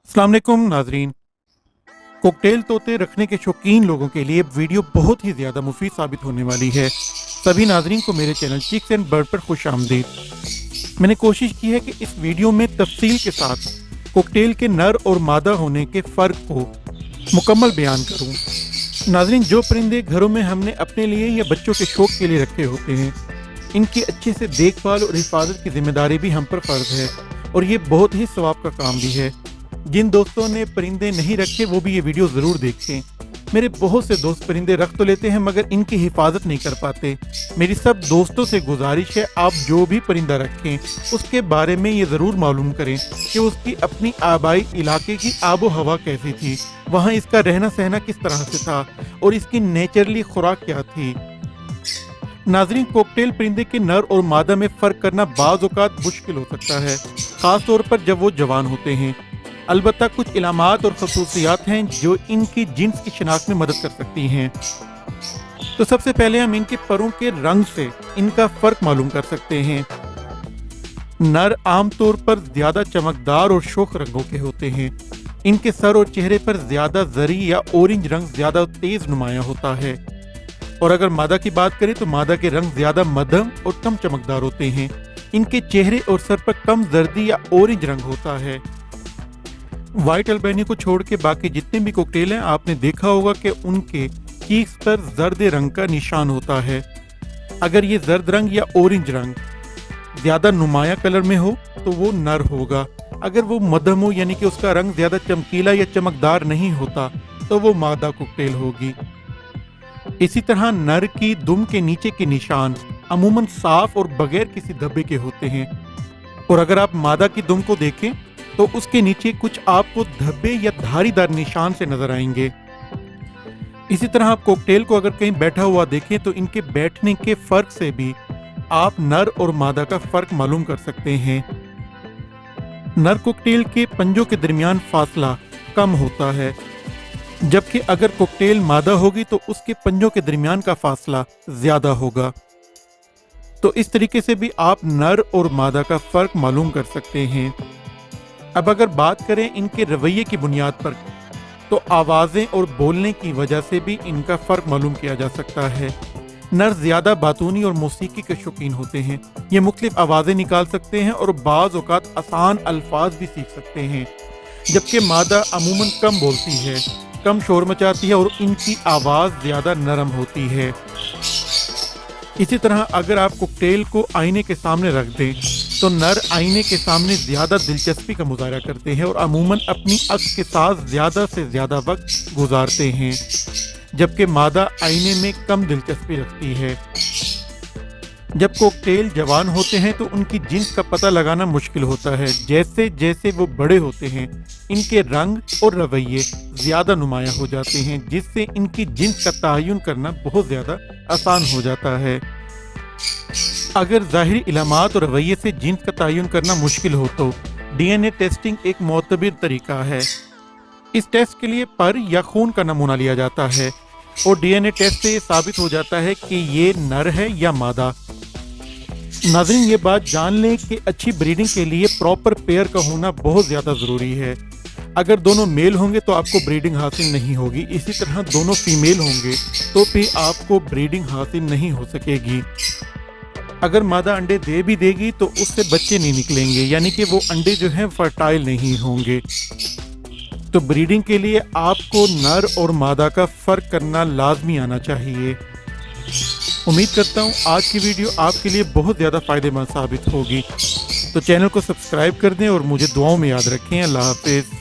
अस्सलाम वालेकुम नाजरीन। कॉकटेल तोते रखने के शौकीन लोगों के लिए वीडियो बहुत ही ज़्यादा मुफीद साबित होने वाली है। सभी नाजरीन को मेरे चैनल चिक्स एंड बर्ड पर खुश आमदीद। मैंने कोशिश की है कि इस वीडियो में तफसील के साथ कॉकटेल के नर और मादा होने के फ़र्क को मुकम्मल बयान करूँ। नाजरीन, जो परिंदे घरों में हमने अपने लिए या बच्चों के शौक के लिए रखे होते हैं, इनकी अच्छे से देखभाल और हिफाजत की जिम्मेदारी भी हम पर फ़र्ज है और ये बहुत ही सवाब का काम भी है। जिन दोस्तों ने परिंदे नहीं रखे वो भी ये वीडियो ज़रूर देखें। मेरे बहुत से दोस्त परिंदे रख तो लेते हैं मगर इनकी हिफाजत नहीं कर पाते। मेरी सब दोस्तों से गुजारिश है, आप जो भी परिंदा रखें उसके बारे में ये ज़रूर मालूम करें कि उसकी अपनी आबाई इलाके की आबो हवा कैसी थी, वहाँ इसका रहना सहना किस तरह से था और इसकी नेचुरली खुराक क्या थी। नाजरीन, कॉकटेल परिंदे के नर और मादा में फ़र्क करना बाज़ औक़ात मुश्किल हो सकता है, ख़ास तौर पर जब वो जवान होते हैं। अलबत्ता कुछ इलामात और खसूसियात हैं जो इनकी जिन्स की शिनाख्त में मदद कर सकती हैं। तो सबसे पहले हम इनके परों के रंग से इनका फ़र्क मालूम कर सकते हैं। नर आमतौर पर ज़्यादा चमकदार और शोख रंगों के होते हैं। इनके सर और चेहरे पर ज़्यादा जरी या ऑरेंज रंग ज़्यादा तेज़ नुमाया होता है। और अगर मादा की बात करें तो मादा के रंग ज़्यादा मध्यम और कम चमकदार होते हैं। इनके चेहरे और सर पर कम जर्दी या ऑरेंज रंग होता है। व्हाइट अल्बेनियो को छोड़ के बाकी जितने भी कॉकटेल हैं, आपने देखा होगा कि उनके चीक्स पर जर्द रंग का निशान होता है। अगर ये जर्द रंग या ऑरेंज रंग ज़्यादा नुमाया कलर में हो तो वो नर होगा। अगर वो मध्यम हो यानी कि उसका रंग ज़्यादा चमकीला या चमकदार नहीं होता तो वो मादा कॉकटेल होगी। इसी तरह नर की दुम के नीचे के निशान अमूमन साफ और बगैर किसी धब्बे के होते हैं और अगर आप मादा की दुम को देखें तो उसके नीचे कुछ आपको धब्बे या धारीदार निशान से नजर आएंगे। इसी तरह आप कॉकटेल को अगर कहीं बैठा हुआ देखें तो इनके बैठने के फर्क से भी आप नर और मादा का फर्क मालूम कर सकते हैं। नर कॉकटेल के पंजों के दरमियान फासला कम होता है, जबकि अगर कॉकटेल मादा होगी तो उसके पंजों के दरमियान का फासला ज्यादा होगा। तो इस तरीके से भी आप नर और मादा का फर्क मालूम कर सकते हैं। अब अगर बात करें इनके रवैये की बुनियाद पर तो आवाज़ें और बोलने की वजह से भी इनका फ़र्क मालूम किया जा सकता है। नर ज़्यादा बातूनी और मौसीकी के शौकीन होते हैं। ये मुख्तलिफ आवाज़ें निकाल सकते हैं और बाज़ औक़ात आसान अल्फाज भी सीख सकते हैं, जबकि मादा अमूमन कम बोलती है, कम शोर मचाती है और इनकी आवाज़ ज़्यादा नरम होती है। इसी तरह अगर आप कॉकटेल को आईने के सामने रख दें तो नर आईने के सामने ज़्यादा दिलचस्पी का मुजाहरा करते हैं और अमूमन अपनी अक्स के साथ ज़्यादा से ज़्यादा वक्त गुजारते हैं, जबकि मादा आईने में कम दिलचस्पी रखती है। जब कॉकटेल जवान होते हैं तो उनकी जिन्स का पता लगाना मुश्किल होता है। जैसे जैसे वो बड़े होते हैं इनके रंग और रवैये ज़्यादा नुमाया हो जाते हैं, जिससे इनकी जिन्स का तयन करना बहुत ज़्यादा आसान हो जाता है। अगर ज़ाहिरी इलामात और रवैये से जिन्स का तयन करना मुश्किल हो तो डीएनए टेस्टिंग एक मोतबर तरीका है। इस टेस्ट के लिए पर या खून का नमूना लिया जाता है और डीएनए टेस्ट से ये साबित हो जाता है कि ये नर है या मादा। नाज़रीन, ये बात जान लें कि अच्छी ब्रीडिंग के लिए प्रॉपर पेयर का होना बहुत ज़्यादा ज़रूरी है। अगर दोनों मेल होंगे तो आपको ब्रीडिंग हासिल नहीं होगी। इसी तरह दोनों फीमेल होंगे तो भी आपको ब्रीडिंग हासिल नहीं हो सकेगी। अगर मादा अंडे दे भी देगी तो उससे बच्चे नहीं निकलेंगे, यानी कि वो अंडे जो हैं फर्टाइल नहीं होंगे। तो ब्रीडिंग के लिए आपको नर और मादा का फ़र्क करना लाजमी आना चाहिए। उम्मीद करता हूँ आज की वीडियो आपके लिए बहुत ज़्यादा फ़ायदेमंद साबित होगी। तो चैनल को सब्सक्राइब कर दें और मुझे दुआओं में याद रखें। अल्लाह हाफ़िज़।